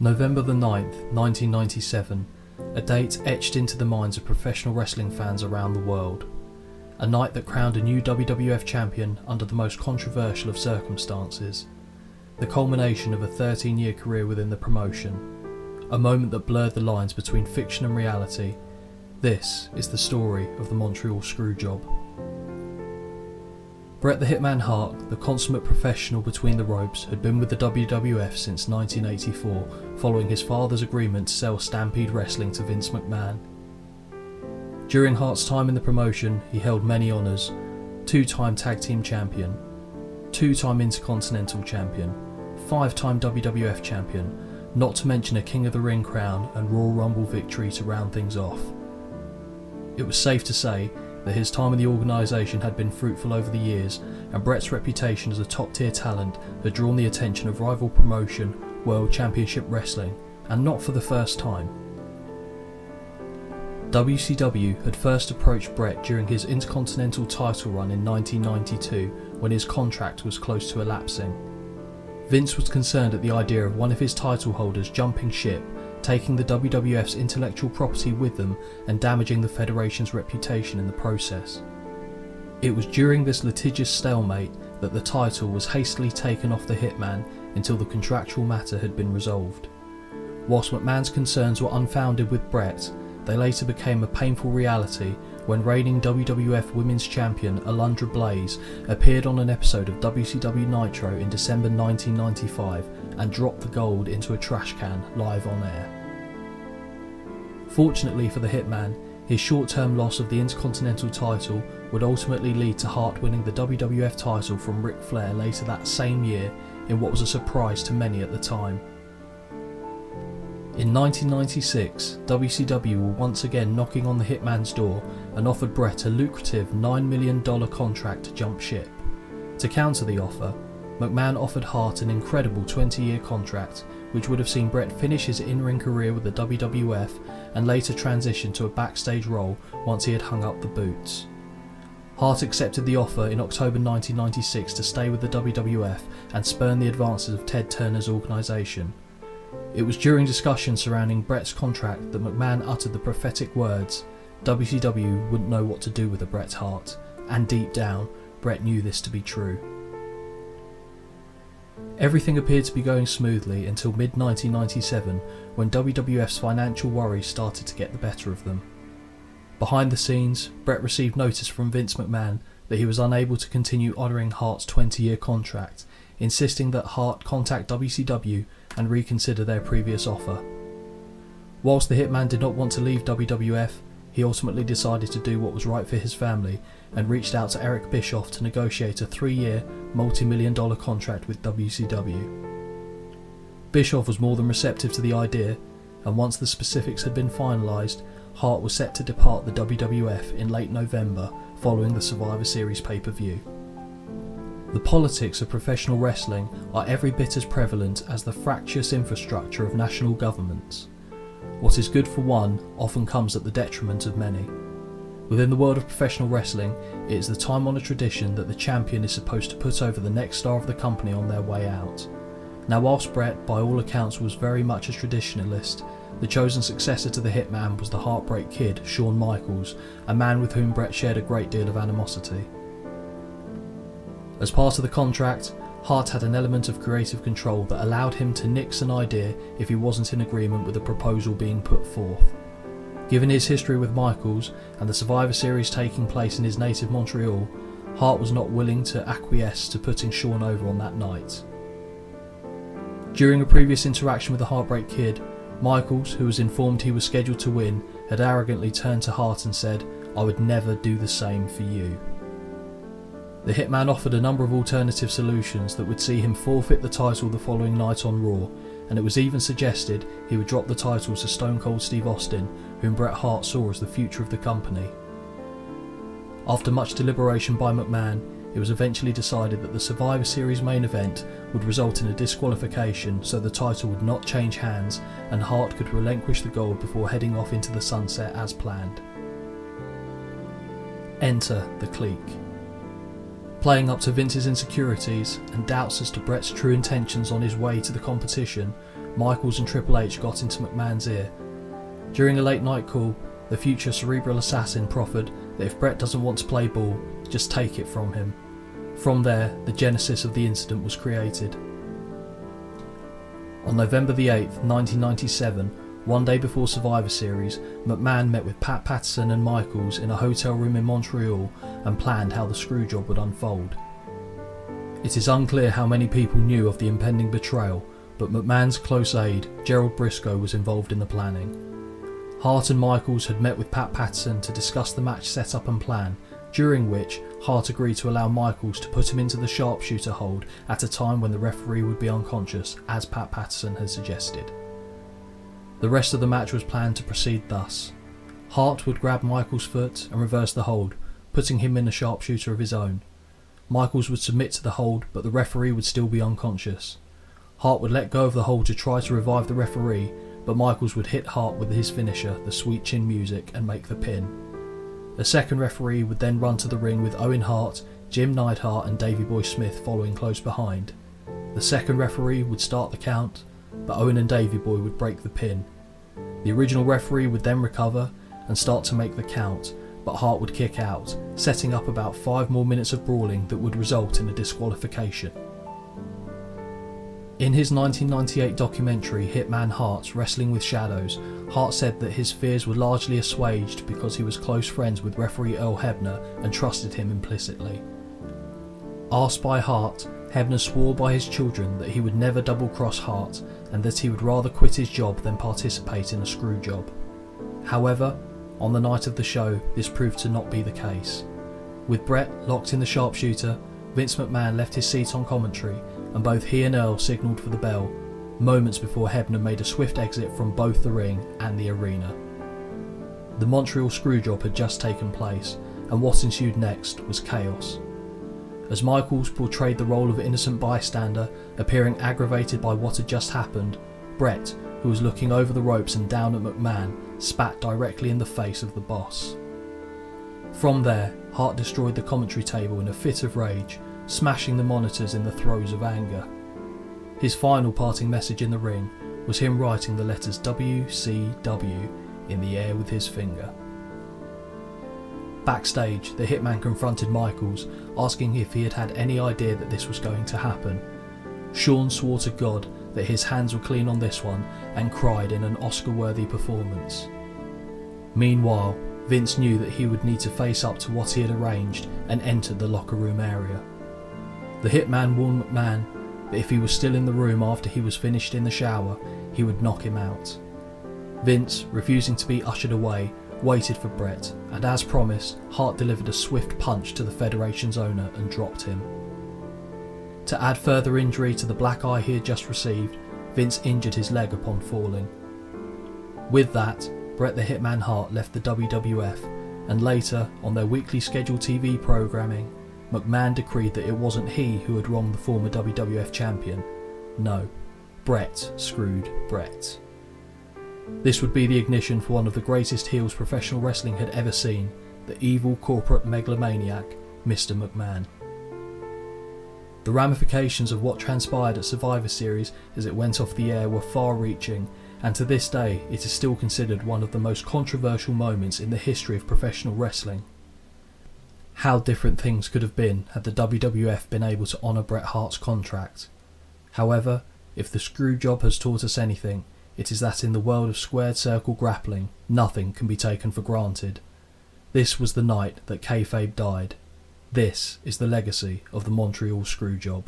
November the 9th, 1997, a date etched into the minds of professional wrestling fans around the world. A night that crowned a new WWF champion under the most controversial of circumstances. The culmination of a 13-year career within the promotion. A moment that blurred the lines between fiction and reality. This is the story of the Montreal Screwjob. Bret the Hitman Hart, the consummate professional between the ropes, had been with the WWF since 1984, following his father's agreement to sell Stampede Wrestling to Vince McMahon. During Hart's time in the promotion, he held many honours: two-time tag team champion, two-time Intercontinental champion, five-time WWF champion, not to mention a King of the Ring crown and Royal Rumble victory to round things off. It was safe to say that his time in the organisation had been fruitful over the years, and Bret's reputation as a top-tier talent had drawn the attention of rival promotion, World Championship Wrestling, and not for the first time. WCW had first approached Bret during his Intercontinental title run in 1992, when his contract was close to elapsing. Vince was concerned at the idea of one of his title holders jumping ship, taking the WWF's intellectual property with them and damaging the Federation's reputation in the process. It was during this litigious stalemate that the title was hastily taken off the Hitman until the contractual matter had been resolved. Whilst McMahon's concerns were unfounded with Bret, they later became a painful reality when reigning WWF Women's Champion Alundra Blaze appeared on an episode of WCW Nitro in December 1995 and dropped the gold into a trash can live on air. Fortunately for the Hitman, his short-term loss of the Intercontinental title would ultimately lead to Hart winning the WWF title from Ric Flair later that same year in what was a surprise to many at the time. In 1996, WCW were once again knocking on the Hitman's door and offered Bret a lucrative $9 million contract to jump ship. To counter the offer, McMahon offered Hart an incredible 20-year contract, which would have seen Bret finish his in-ring career with the WWF and later transition to a backstage role once he had hung up the boots. Hart accepted the offer in October 1996 to stay with the WWF and spurn the advances of Ted Turner's organisation. It was during discussions surrounding Bret's contract that McMahon uttered the prophetic words, "WCW wouldn't know what to do with a Bret Hart," and deep down, Bret knew this to be true. Everything appeared to be going smoothly until mid-1997, when WWF's financial worries started to get the better of them. Behind the scenes, Bret received notice from Vince McMahon that he was unable to continue honouring Hart's 20-year contract, insisting that Hart contact WCW and reconsider their previous offer. Whilst the Hitman did not want to leave WWF, he ultimately decided to do what was right for his family and reached out to Eric Bischoff to negotiate a 3-year, multi-million-dollar contract with WCW. Bischoff was more than receptive to the idea, and once the specifics had been finalised, Hart was set to depart the WWF in late November following the Survivor Series pay-per-view. The politics of professional wrestling are every bit as prevalent as the fractious infrastructure of national governments. What is good for one often comes at the detriment of many. Within the world of professional wrestling, it is the time-honoured tradition that the champion is supposed to put over the next star of the company on their way out. Now, whilst Bret, by all accounts, was very much a traditionalist, the chosen successor to the Hitman was the Heartbreak Kid, Shawn Michaels, a man with whom Bret shared a great deal of animosity. As part of the contract, Hart had an element of creative control that allowed him to nix an idea if he wasn't in agreement with the proposal being put forth. Given his history with Michaels and the Survivor Series taking place in his native Montreal, Hart was not willing to acquiesce to putting Shawn over on that night. During a previous interaction with the Heartbreak Kid, Michaels, who was informed he was scheduled to win, had arrogantly turned to Hart and said, "I would never do the same for you." The Hitman offered a number of alternative solutions that would see him forfeit the title the following night on Raw, and it was even suggested he would drop the title to Stone Cold Steve Austin, whom Bret Hart saw as the future of the company. After much deliberation by McMahon, it was eventually decided that the Survivor Series main event would result in a disqualification so the title would not change hands and Hart could relinquish the gold before heading off into the sunset as planned. Enter the clique. Playing up to Vince's insecurities and doubts as to Bret's true intentions on his way to the competition, Michaels and Triple H got into McMahon's ear. During a late night call, the future cerebral assassin proffered that if Bret doesn't want to play ball, just take it from him. From there, the genesis of the incident was created. On November the 8th, 1997, one day before Survivor Series, McMahon met with Pat Patterson and Michaels in a hotel room in Montreal and planned how the Screwjob would unfold. It is unclear how many people knew of the impending betrayal, but McMahon's close aide, Gerald Briscoe, was involved in the planning. Hart and Michaels had met with Pat Patterson to discuss the match setup and plan, during which Hart agreed to allow Michaels to put him into the sharpshooter hold at a time when the referee would be unconscious, as Pat Patterson had suggested. The rest of the match was planned to proceed thus. Hart would grab Michaels' foot and reverse the hold, putting him in a sharpshooter of his own. Michaels would submit to the hold, but the referee would still be unconscious. Hart would let go of the hold to try to revive the referee, but Michaels would hit Hart with his finisher, the Sweet Chin Music, and make the pin. A second referee would then run to the ring with Owen Hart, Jim Neidhart and Davey Boy Smith following close behind. The second referee would start the count, but Owen and Davey Boy would break the pin. The original referee would then recover and start to make the count, but Hart would kick out, setting up about 5 more minutes of brawling that would result in a disqualification. In his 1998 documentary Hitman Hart's Wrestling with Shadows, Hart said that his fears were largely assuaged because he was close friends with referee Earl Hebner and trusted him implicitly. Asked by Hart, Hebner swore by his children that he would never double-cross Hart and that he would rather quit his job than participate in a screw job. However, on the night of the show, this proved to not be the case. With Bret locked in the sharpshooter, Vince McMahon left his seat on commentary and both he and Earl signalled for the bell, moments before Hebner made a swift exit from both the ring and the arena. The Montreal Screwjob had just taken place, and what ensued next was chaos. As Michaels portrayed the role of innocent bystander, appearing aggravated by what had just happened, Bret, who was looking over the ropes and down at McMahon, spat directly in the face of the boss. From there, Hart destroyed the commentary table in a fit of rage, smashing the monitors in the throes of anger. His final parting message in the ring was him writing the letters WCW in the air with his finger. Backstage, the Hitman confronted Michaels, asking if he had had any idea that this was going to happen. Shawn swore to God that his hands were clean on this one and cried in an Oscar-worthy performance. Meanwhile, Vince knew that he would need to face up to what he had arranged and entered the locker room area. The Hitman warned McMahon that if he was still in the room after he was finished in the shower, he would knock him out. Vince, refusing to be ushered away, waited for Bret, and as promised, Hart delivered a swift punch to the Federation's owner and dropped him. To add further injury to the black eye he had just received, Vince injured his leg upon falling. With that, Bret the Hitman Hart left the WWF, and later, on their weekly scheduled TV programming, McMahon decreed that it wasn't he who had wronged the former WWF champion. No, Bret screwed Bret. This would be the ignition for one of the greatest heels professional wrestling had ever seen, the evil corporate megalomaniac, Mr. McMahon. The ramifications of what transpired at Survivor Series as it went off the air were far-reaching, and to this day it is still considered one of the most controversial moments in the history of professional wrestling. How different things could have been had the WWF been able to honour Bret Hart's contract. However, if the Screwjob has taught us anything, it is that in the world of squared circle grappling, nothing can be taken for granted. This was the night that kayfabe died. This is the legacy of the Montreal Screwjob.